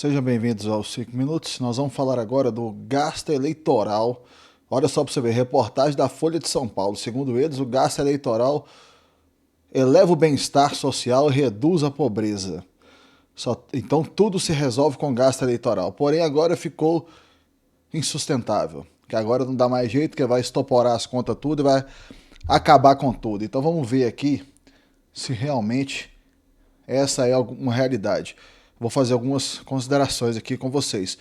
Sejam bem-vindos aos 5 minutos. Nós vamos falar agora do gasto eleitoral. Olha só para você ver, reportagem da Folha de São Paulo. Segundo eles, o gasto eleitoral eleva o bem-estar social e reduz a pobreza. Então tudo se resolve com gasto eleitoral. Porém, agora ficou insustentável. Que agora não dá mais jeito, que vai estoporar as contas tudo e vai acabar com tudo. Então vamos ver aqui se realmente essa é uma realidade. Vou fazer algumas considerações aqui com vocês.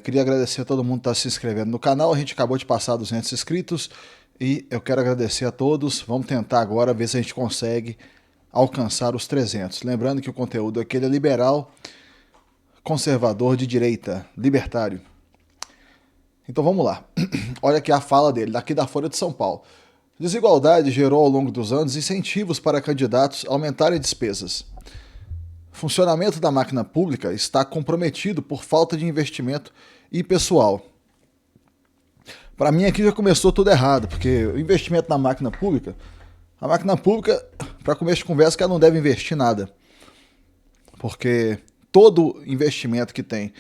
Queria agradecer a todo mundo que está se inscrevendo no canal. A gente acabou de passar 200 inscritos e eu quero agradecer a todos. Vamos tentar agora ver se a gente consegue alcançar os 300. Lembrando que o conteúdo aqui é liberal, conservador, de direita, libertário. Então vamos lá. Olha aqui a fala dele, daqui da Folha de São Paulo. Desigualdade gerou ao longo dos anos incentivos para candidatos aumentarem despesas. Funcionamento da máquina pública está comprometido por falta de investimento e pessoal. Para mim aqui já começou tudo errado, porque o investimento na máquina pública, para começo de conversa, que ela não deve investir nada. Porque todo investimento que tem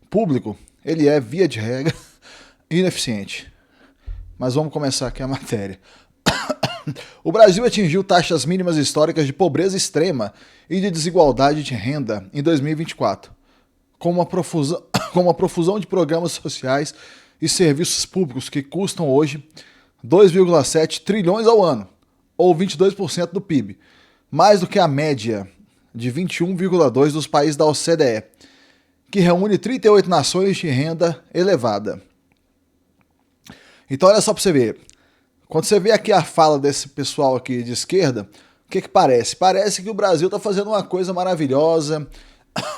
público, ele é, via de regra, ineficiente. Mas vamos começar aqui a matéria. O Brasil atingiu taxas mínimas históricas de pobreza extrema e de desigualdade de renda em 2024, com uma profusão de programas sociais e serviços públicos que custam hoje 2,7 trilhões ao ano, ou 22% do PIB, mais do que a média de 21,2% dos países da OCDE, que reúne 38 nações de renda elevada. Então olha só para você ver. Quando você vê aqui a fala desse pessoal aqui de esquerda, o que parece? Parece que o Brasil está fazendo uma coisa maravilhosa,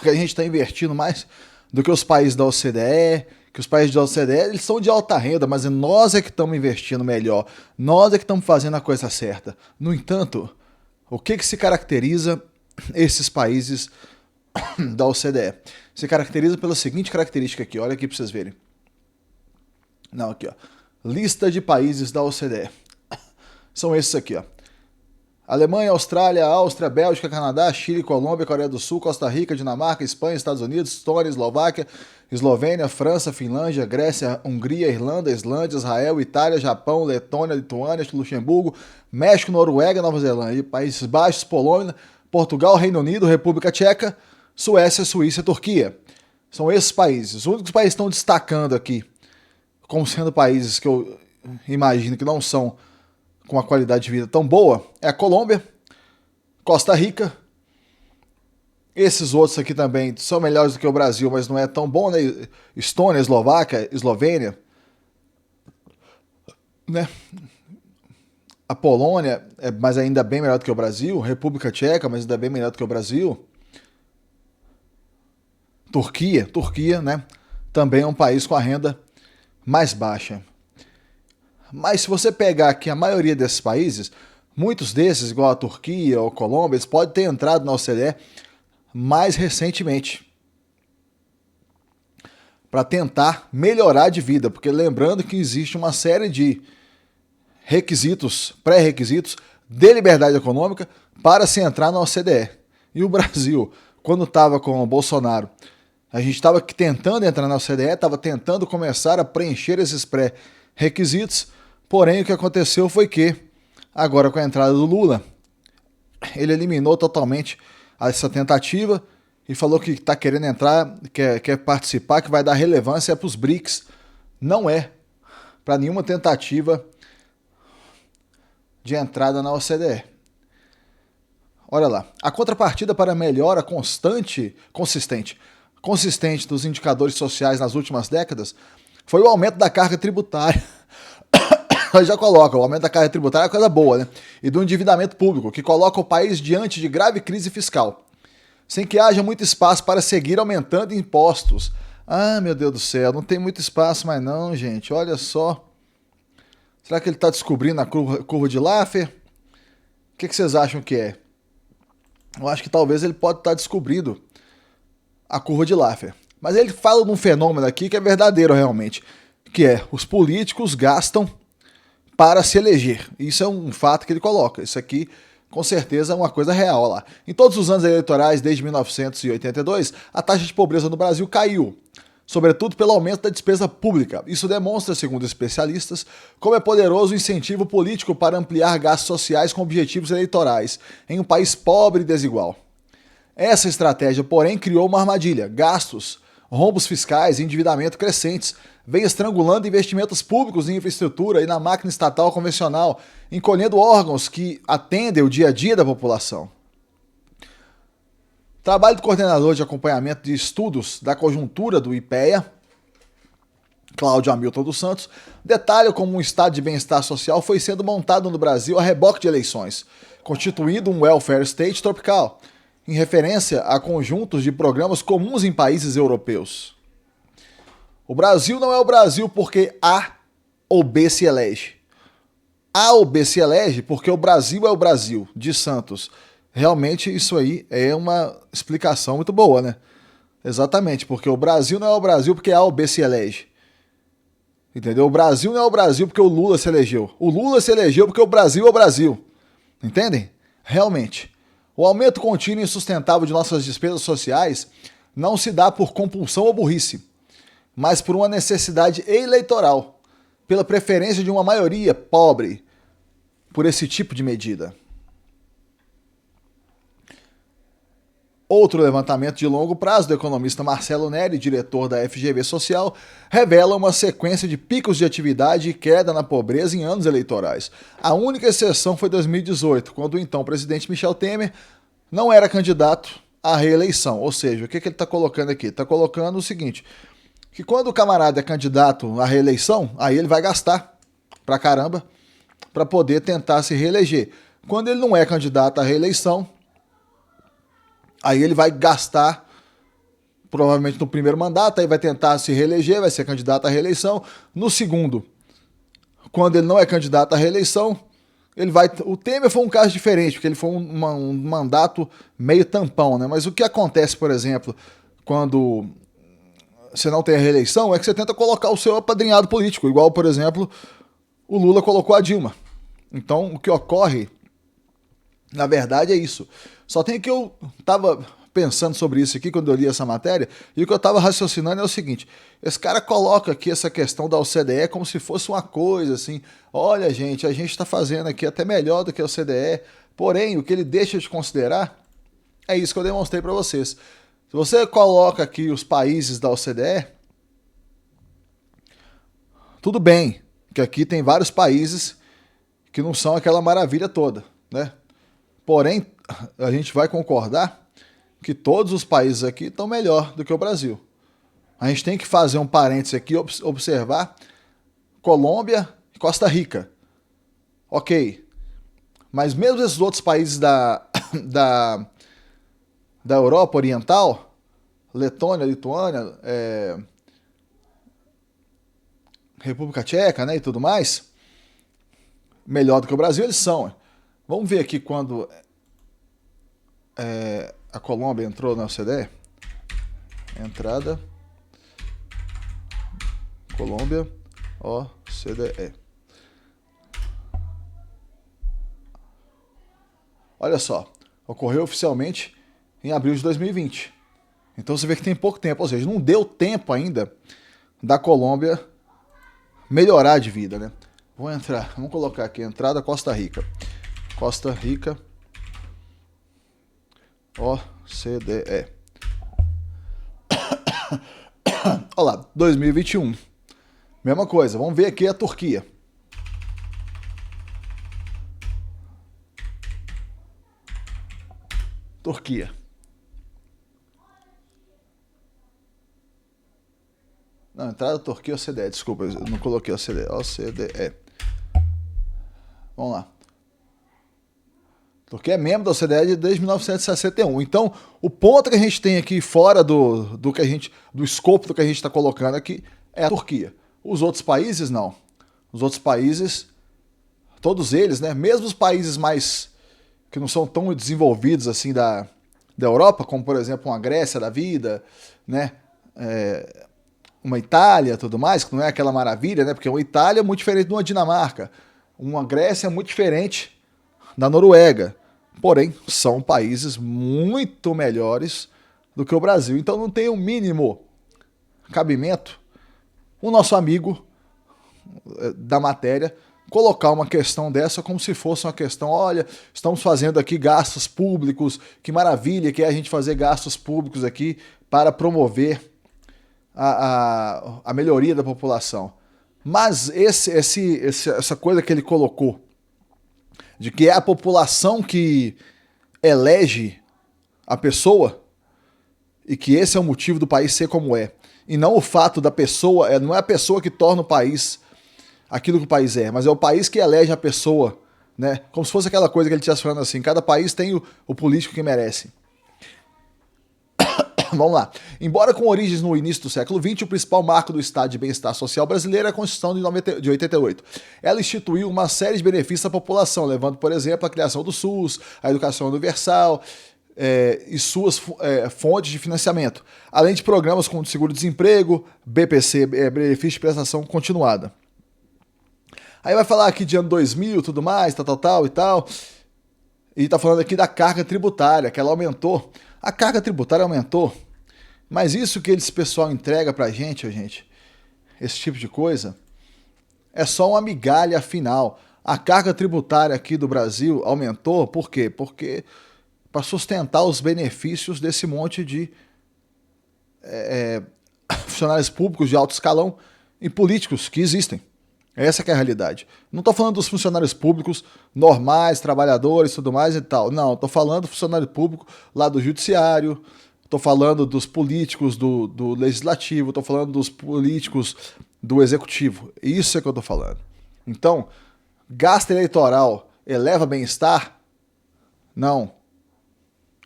que a gente está investindo mais do que os países da OCDE, que os países da OCDE eles são de alta renda, mas nós é que estamos investindo melhor, nós é que estamos fazendo a coisa certa. No entanto, o que se caracteriza esses países da OCDE? Se caracteriza pela seguinte característica aqui, olha aqui para vocês verem. Não, aqui ó. Lista de países da OCDE. São esses aqui, ó. Alemanha, Austrália, Áustria, Bélgica, Canadá, Chile, Colômbia, Coreia do Sul, Costa Rica, Dinamarca, Espanha, Estados Unidos, Estônia, Eslováquia, Eslovênia, França, Finlândia, Grécia, Hungria, Irlanda, Islândia, Israel, Itália, Japão, Letônia, Lituânia, Luxemburgo, México, Noruega, Nova Zelândia, Países Baixos, Polônia, Portugal, Reino Unido, República Tcheca, Suécia, Suíça e Turquia. São esses países. Os únicos países que estão destacando aqui como sendo países que eu imagino que não são com uma qualidade de vida tão boa, é a Colômbia, Costa Rica. Esses outros aqui também são melhores do que o Brasil, mas não é tão bom, né? Estônia, Eslováquia, Eslovênia, né? A Polônia, mas ainda bem melhor do que o Brasil. República Tcheca, mas ainda bem melhor do que o Brasil. Turquia, né? Também é um país com a renda mais baixa. Mas se você pegar aqui a maioria desses países, muitos desses, igual a Turquia ou a Colômbia, eles podem ter entrado na OCDE mais recentemente para tentar melhorar de vida, porque lembrando que existe uma série de requisitos, pré-requisitos de liberdade econômica para se entrar na OCDE. E o Brasil, quando estava com o Bolsonaro, a gente estava tentando entrar na OCDE, estava tentando começar a preencher esses pré-requisitos, porém o que aconteceu foi que, agora com a entrada do Lula, ele eliminou totalmente essa tentativa e falou que está querendo entrar, quer participar, que vai dar relevância para os BRICS. Não é para nenhuma tentativa de entrada na OCDE. Olha lá, a contrapartida para a melhora consistente dos indicadores sociais nas últimas décadas foi o aumento da carga tributária. Eu já coloca, o aumento da carga tributária é coisa boa, né? E do endividamento público, que coloca o país diante de grave crise fiscal, sem que haja muito espaço para seguir aumentando impostos. Ah, meu Deus do céu, não tem muito espaço mais não, gente, olha só. Será que ele está descobrindo a curva de Laffer? O que vocês acham que é? Eu acho que talvez ele pode estar descobrindo a curva de Laffer. Mas ele fala de um fenômeno aqui que é verdadeiro realmente, que é os políticos gastam para se eleger. Isso é um fato que ele coloca. Isso aqui com certeza é uma coisa real lá. Em todos os anos eleitorais, desde 1982, a taxa de pobreza no Brasil caiu, sobretudo pelo aumento da despesa pública. Isso demonstra, segundo especialistas, como é poderoso o incentivo político para ampliar gastos sociais com objetivos eleitorais em um país pobre e desigual. Essa estratégia, porém, criou uma armadilha. Gastos, rombos fiscais e endividamento crescentes vêm estrangulando investimentos públicos em infraestrutura e na máquina estatal convencional, encolhendo órgãos que atendem o dia a dia da população. Trabalho do coordenador de acompanhamento de estudos da conjuntura do IPEA, Cláudio Hamilton dos Santos, detalha como um estado de bem-estar social foi sendo montado no Brasil a reboque de eleições, constituindo um welfare state tropical, em referência a conjuntos de programas comuns em países europeus. O Brasil não é o Brasil porque A ou B se elege. A ou B se elege porque o Brasil é o Brasil, de Santos. Realmente isso aí é uma explicação muito boa, né? Exatamente, porque o Brasil não é o Brasil porque A ou B se elege. Entendeu? O Brasil não é o Brasil porque o Lula se elegeu. O Lula se elegeu porque o Brasil é o Brasil. Entendem? Realmente. O aumento contínuo e insustentável de nossas despesas sociais não se dá por compulsão ou burrice, mas por uma necessidade eleitoral, pela preferência de uma maioria pobre por esse tipo de medida. Outro levantamento de longo prazo do economista Marcelo Neri, diretor da FGV Social, revela uma sequência de picos de atividade e queda na pobreza em anos eleitorais. A única exceção foi 2018, quando o então presidente Michel Temer não era candidato à reeleição. Ou seja, o que ele está colocando aqui? Está colocando o seguinte, que quando o camarada é candidato à reeleição, aí ele vai gastar pra caramba para poder tentar se reeleger. Quando ele não é candidato à reeleição, aí ele vai gastar, provavelmente no primeiro mandato, aí vai tentar se reeleger, vai ser candidato à reeleição. No segundo, quando ele não é candidato à reeleição, ele vai... O Temer foi um caso diferente, porque ele foi um mandato meio tampão, né? Mas o que acontece, por exemplo, quando você não tem a reeleição, é que você tenta colocar o seu apadrinhado político, igual, por exemplo, o Lula colocou a Dilma. Então, o que ocorre, na verdade, é isso. Só tem que eu tava pensando sobre isso aqui quando eu li essa matéria, e o que eu tava raciocinando é o seguinte, esse cara coloca aqui essa questão da OCDE como se fosse uma coisa assim, olha gente, a gente tá fazendo aqui até melhor do que a OCDE, porém, o que ele deixa de considerar é isso que eu demonstrei para vocês. Se você coloca aqui os países da OCDE, tudo bem, que aqui tem vários países que não são aquela maravilha toda, né? Porém, a gente vai concordar que todos os países aqui estão melhor do que o Brasil. A gente tem que fazer um parênteses aqui, observar Colômbia e Costa Rica. Ok, mas mesmo esses outros países da Europa Oriental, Letônia, Lituânia, República Tcheca, né, e tudo mais, melhor do que o Brasil eles são. Vamos ver aqui quando a Colômbia entrou na OCDE. Entrada Colômbia, OCDE. Olha só, ocorreu oficialmente em abril de 2020. Então você vê que tem pouco tempo, ou seja, não deu tempo ainda da Colômbia melhorar de vida, né? Vamos colocar aqui, entrada Costa Rica. Costa Rica, OCDE. Olha lá, 2021. Mesma coisa, vamos ver aqui a Turquia. Turquia. Não, entrada Turquia OCDE, desculpa, eu não coloquei OCDE. OCDE. Vamos lá. Turquia é membro da OCDE desde 1961. Então, o ponto que a gente tem aqui fora do escopo do que a gente está colocando aqui é a Turquia. Os outros países, não. Os outros países, todos eles, né? Mesmo os países mais que não são tão desenvolvidos assim da Europa, como por exemplo uma Grécia da vida, né? Uma Itália, tudo mais, que não é aquela maravilha, né? Porque uma Itália é muito diferente de uma Dinamarca. Uma Grécia é muito diferente da Noruega. porém são países muito melhores do que o Brasil. Então não tem o mínimo cabimento o nosso amigo da matéria colocar uma questão dessa como se fosse uma questão, olha, estamos fazendo aqui gastos públicos, que maravilha que é a gente fazer gastos públicos aqui para promover a melhoria da população. Mas essa coisa que ele colocou, de que é a população que elege a pessoa, e que esse é o motivo do país ser como é, e não o fato da pessoa, não é a pessoa que torna o país aquilo que o país é, mas é o país que elege a pessoa, né? Como se fosse aquela coisa que ele estivesse falando assim, cada país tem o político que merece. Vamos lá. Embora com origens no início do século XX, o principal marco do estado de bem-estar social brasileiro é a Constituição de 88. Ela instituiu uma série de benefícios à população, levando, por exemplo, a criação do SUS, a educação universal e suas fontes de financiamento, além de programas como seguro-desemprego, BPC, benefício de prestação continuada. Aí vai falar aqui de ano 2000 e tudo mais, tal e tal. E tá falando aqui da carga tributária, que ela aumentou. A carga tributária aumentou. Mas isso que esse pessoal entrega pra gente, esse tipo de coisa, é só uma migalha final. A carga tributária aqui do Brasil aumentou, por quê? Porque para sustentar os benefícios desse monte de funcionários públicos de alto escalão e políticos que existem. Essa que é a realidade. Não estou falando dos funcionários públicos normais, trabalhadores, tudo mais e tal. Não, estou falando do funcionário público lá do judiciário, estou falando dos políticos do legislativo, estou falando dos políticos do executivo. Isso é que eu estou falando. Então, gasto eleitoral eleva bem-estar? Não.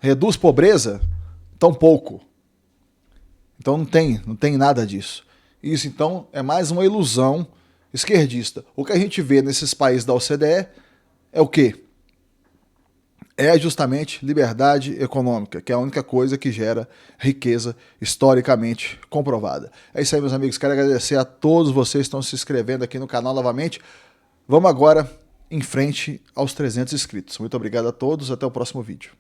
Reduz pobreza? Tampouco. Então não tem nada disso. Isso então é mais uma ilusão esquerdista. O que a gente vê nesses países da OCDE é o quê? É justamente liberdade econômica, que é a única coisa que gera riqueza historicamente comprovada. É isso aí, meus amigos. Quero agradecer a todos vocês que estão se inscrevendo aqui no canal novamente. Vamos agora em frente aos 300 inscritos. Muito obrigado a todos. Até o próximo vídeo.